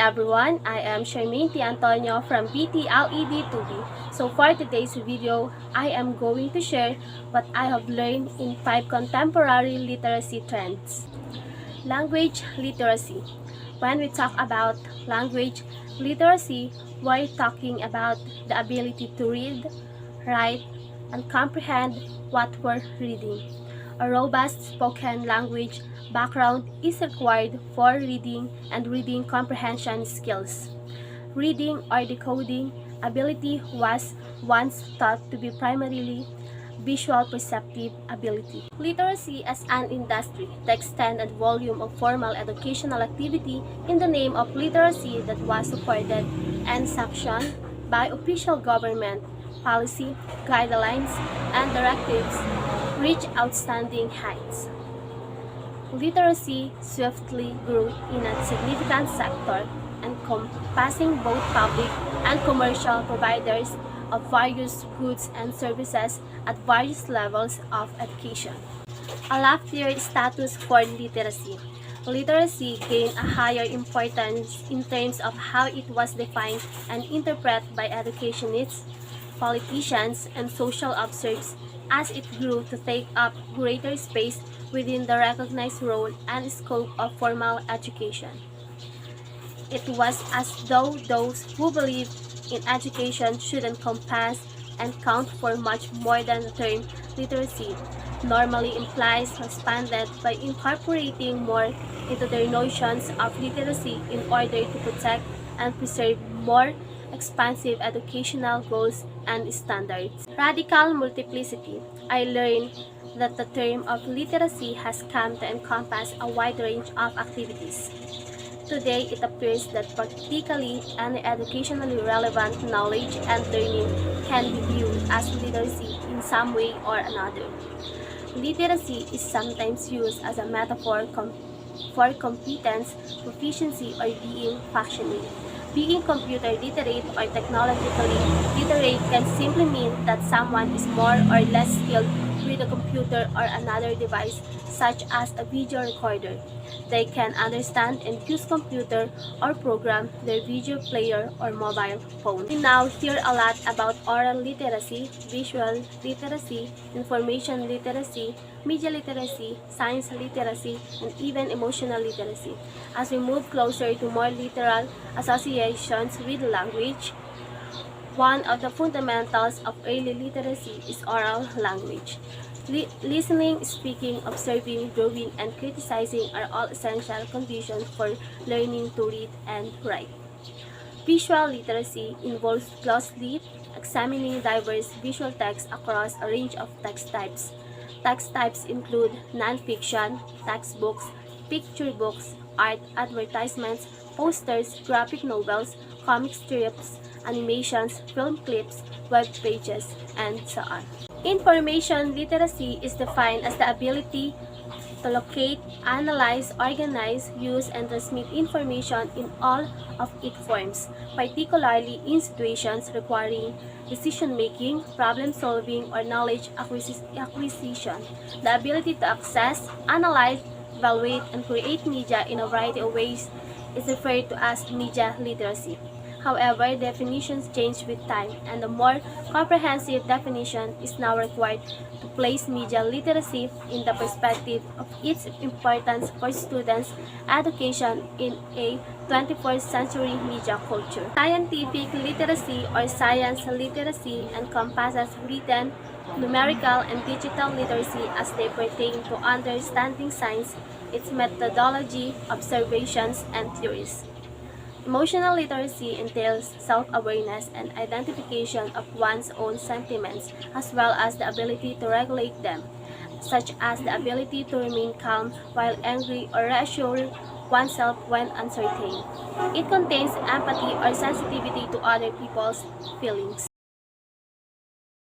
everyone, I am Sharmaigne from Btled. So for today's video, I am going to share what I have learned in 5 contemporary literacy trends. Language literacy. When we talk about language literacy, we're talking about the ability to read, write, and comprehend what we're reading. A robust spoken language background is required for reading and reading comprehension skills. Reading or decoding ability was once thought to be primarily visual perceptive ability. Literacy as an industry, the extent and volume of formal educational activity in the name of literacy that was supported and sanctioned by official government policy, guidelines, and directives reached outstanding heights. Literacy swiftly grew in a significant sector, encompassing both public and commercial providers of various goods and services at various levels of education. A loftier status for literacy. Literacy gained a higher importance in terms of how it was defined and interpreted by educationists, politicians, and social observers as it grew to take up greater space within the recognized role and scope of formal education. It was as though those who believed in education should encompass and count for much more than the term literacy normally implies responded by incorporating more into their notions of literacy in order to protect and preserve more expansive educational goals and standards. Radical multiplicity. I learned that the term of literacy has come to encompass a wide range of activities. Today, it appears that practically any educationally relevant knowledge and learning can be viewed as literacy in some way or another. Literacy is sometimes used as a metaphor for competence, proficiency, or being functioning. Being computer literate or technologically literate can simply mean that someone is more or less skilled with a computer or another device such as a video recorder. They can understand and use computer or program their video player or mobile phone. We now hear a lot about oral literacy, visual literacy, information literacy, media literacy, science literacy, and even emotional literacy. As we move closer to more literal associations with language, one of the fundamentals of early literacy is oral language. Listening, speaking, observing, drawing, and criticizing are all essential conditions for learning to read and write. Visual literacy involves closely examining diverse visual text across a range of text types. Text types include non-fiction, textbooks, picture books, art, advertisements, posters, graphic novels, comic strips, animations, film clips, web pages, and so on. Information literacy is defined as the ability to locate, analyze, organize, use, and transmit information in all of its forms, particularly in situations requiring decision-making, problem-solving, or knowledge acquisition. The ability to access, analyze, evaluate, and create media in a variety of ways is referred to as media literacy. However, definitions change with time, and a more comprehensive definition is now required to place media literacy in the perspective of its importance for students' education in a 21st century media culture. Scientific literacy or science literacy encompasses written, numerical, and digital literacy as they pertain to understanding science, its methodology, observations, and theories. Emotional literacy entails self-awareness and identification of one's own sentiments, as well as the ability to regulate them, such as the ability to remain calm while angry or reassure oneself when uncertain. It contains empathy or sensitivity to other people's feelings.